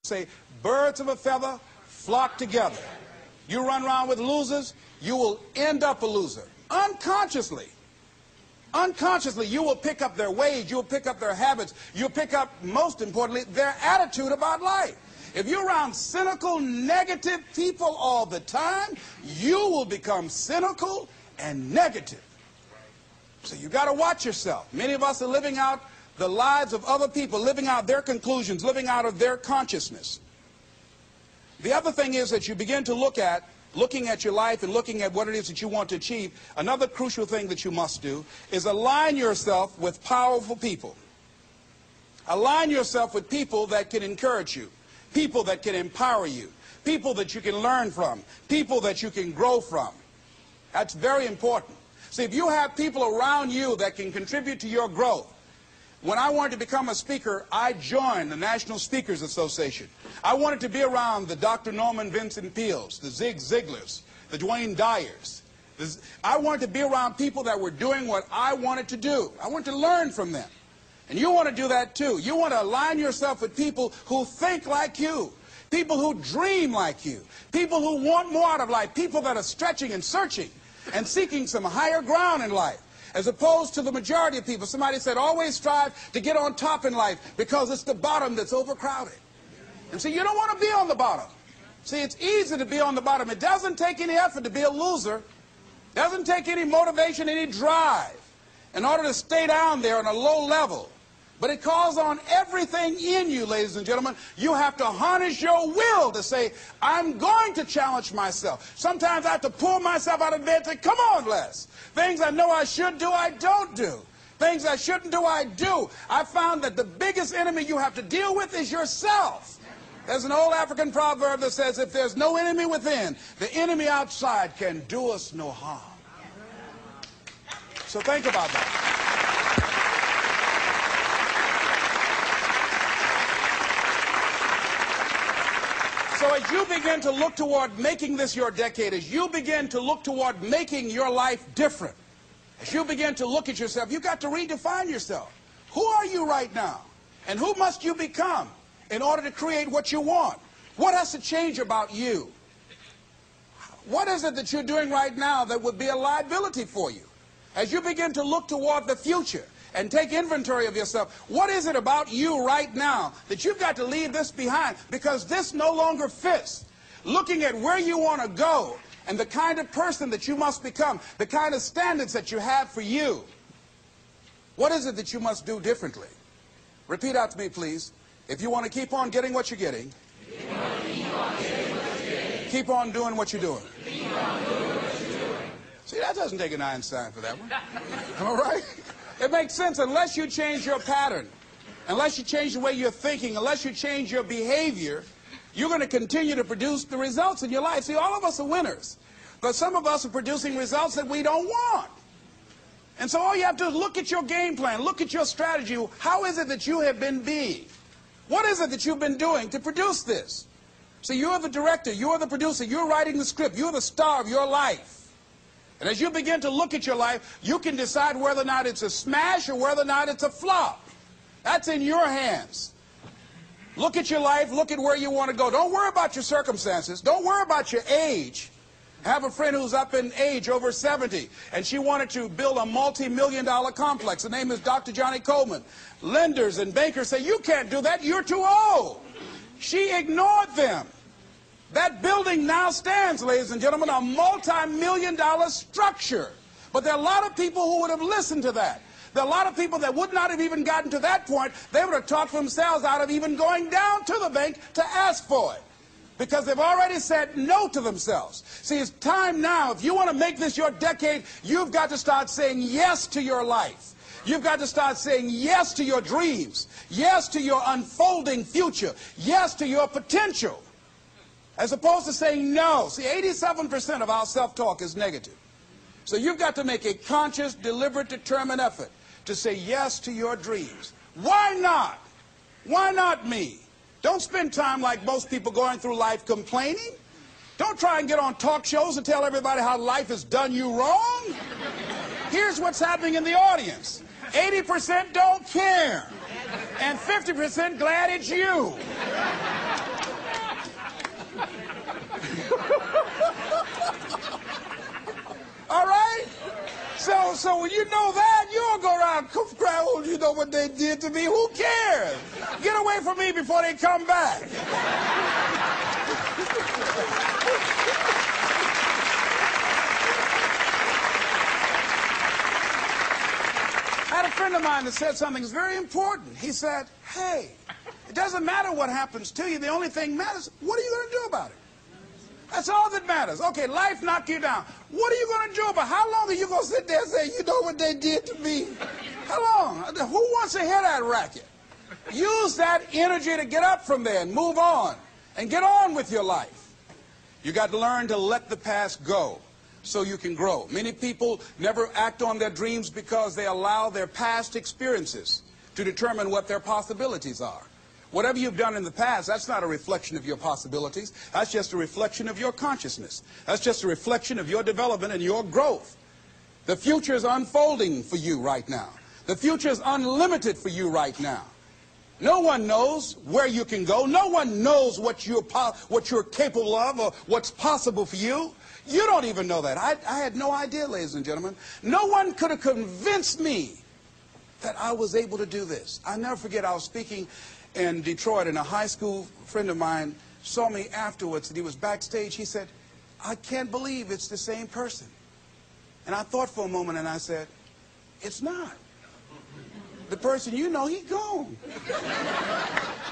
say, birds of a feather flock together. You run around with losers, you will end up a loser. Unconsciously. Unconsciously, you will pick up their ways, you'll pick up their habits, you'll pick up, most importantly, their attitude about life. If you're around cynical, negative people all the time, you will become cynical and negative. So you got to watch yourself. Many of us are living out the lives of other people, living out their conclusions, living out of their consciousness. The other thing is that you begin to looking at your life and looking at what it is that you want to achieve. Another crucial thing that you must do is align yourself with powerful people. Align yourself with people that can encourage you, people that can empower you, people that you can learn from, people that you can grow from. That's very important. See, if you have people around you that can contribute to your growth. When I wanted to become a speaker, I joined the National Speakers Association. I wanted to be around the Dr. Norman Vincent Peales, the Zig Ziglars, the Dwayne Dyers. I wanted to be around people that were doing what I wanted to do. I wanted to learn from them. And you want to do that too. You want to align yourself with people who think like you, people who dream like you, people who want more out of life, people that are stretching and searching and seeking some higher ground in life. As opposed to the majority of people. Somebody said, always strive to get on top in life because it's the bottom that's overcrowded. And so you don't want to be on the bottom. See, it's easy to be on the bottom. It doesn't take any effort to be a loser. It doesn't take any motivation, any drive in order to stay down there on a low level. But it calls on everything in you, ladies and gentlemen. You have to harness your will to say, I'm going to challenge myself. Sometimes I have to pull myself out of bed and say, come on, Les. Things I know I should do, I don't do. Things I shouldn't do, I do. I found that the biggest enemy you have to deal with is yourself. There's an old African proverb that says, if there's no enemy within, the enemy outside can do us no harm. So think about that. So as you begin to look toward making this your decade, as you begin to look toward making your life different, as you begin to look at yourself, you've got to redefine yourself. Who are you right now? And who must you become in order to create what you want? What has to change about you? What is it that you're doing right now that would be a liability for you? As you begin to look toward the future and take inventory of yourself, what is it about you right now that you've got to leave this behind because this no longer fits? Looking at where you want to go and the kind of person that you must become, the kind of standards that you have for you. What is it that you must do differently? Repeat out to me, please. If you want to keep on getting what you're getting, keep on doing what you're doing. See, that doesn't take an Einstein for that one. All right? It makes sense unless you change your pattern, unless you change the way you're thinking, unless you change your behavior, you're going to continue to produce the results in your life. See, all of us are winners, but some of us are producing results that we don't want. And so all you have to do is look at your game plan, look at your strategy. How is it that you have been being? What is it that you've been doing to produce this? So you're the director, you're the producer, you're writing the script, you're the star of your life. And as you begin to look at your life, you can decide whether or not it's a smash or whether or not it's a flop. That's in your hands. Look at your life, look at where you want to go. Don't worry about your circumstances. Don't worry about your age. I have a friend who's up in age, over 70, and she wanted to build a multi-million-dollar complex. The name is Dr. Johnny Coleman. Lenders and bankers say, you can't do that, you're too old. She ignored them. That building now stands, ladies and gentlemen, a multi-million-dollar structure. But there are a lot of people who would have listened to that. There are a lot of people that would not have even gotten to that point. They would have talked themselves out of even going down to the bank to ask for it, because they've already said no to themselves. See, it's time now. If you want to make this your decade, you've got to start saying yes to your life. You've got to start saying yes to your dreams, yes to your unfolding future, yes to your potential, as opposed to saying no. See, 87% of our self-talk is negative. So you've got to make a conscious, deliberate, determined effort to say yes to your dreams. Why not? Why not me? Don't spend time like most people going through life complaining. Don't try and get on talk shows and tell everybody how life has done you wrong. Here's what's happening in the audience. 80% don't care, and 50% glad it's you. you know that, you'll go around crying, oh, you know what they did to me? Who cares? Get away from me before they come back. I had a friend of mine that said something that's very important. He said, hey, it doesn't matter what happens to you. The only thing matters, what are you going to do about it? That's all that matters. Okay, life knocked you down. What are you going to do about it? How long are you going to sit there and say, you know what they did to me? How long? Who wants to hear that racket? Use that energy to get up from there and move on and get on with your life. You got to learn to let the past go so you can grow. Many people never act on their dreams because they allow their past experiences to determine what their possibilities are. Whatever you've done in the past, that's not a reflection of your possibilities. That's just a reflection of your consciousness. That's just a reflection of your development and your growth. The future is unfolding for you right now. The future is unlimited for you right now. No one knows where you can go. No one knows what you're capable of or what's possible for you. You don't even know that. I had no idea, ladies and gentlemen. No one could have convinced me that I was able to do this. I'll never forget, I was speaking in Detroit, and a high school friend of mine saw me afterwards, and he was backstage. He said, I can't believe it's the same person. And I thought for a moment, and I said, it's not. The person you know, he's gone.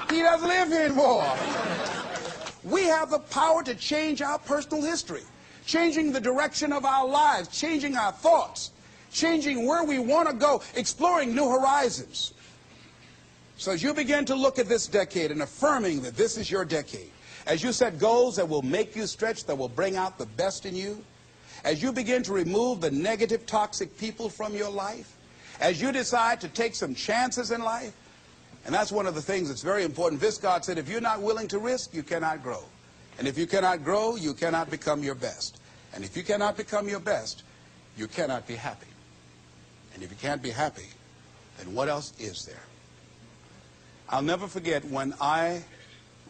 He doesn't live here anymore. We have the power to change our personal history, changing the direction of our lives, changing our thoughts, changing where we want to go, exploring new horizons. So as you begin to look at this decade and affirming that this is your decade, as you set goals that will make you stretch, that will bring out the best in you, as you begin to remove the negative, toxic people from your life, as you decide to take some chances in life, and that's one of the things that's very important. Viscard said, if you're not willing to risk, you cannot grow. And if you cannot grow, you cannot become your best. And if you cannot become your best, you cannot be happy. And if you can't be happy, then what else is there? I'll never forget when I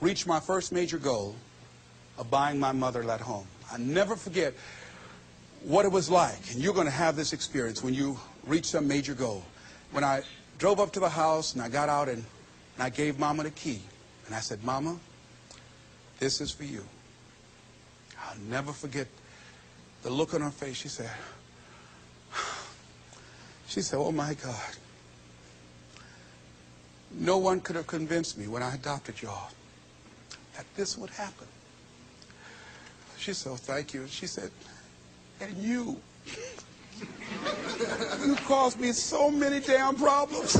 reached my first major goal of buying my mother that home. I'll never forget what it was like. And you're going to have this experience when you reach some major goal. When I drove up to the house and I got out and I gave Mama the key. And I said, Mama, this is for you. I'll never forget the look on her face. She said, oh my God. No one could have convinced me when I adopted y'all that this would happen. She said, oh, thank you. She said, and you caused me so many damn problems.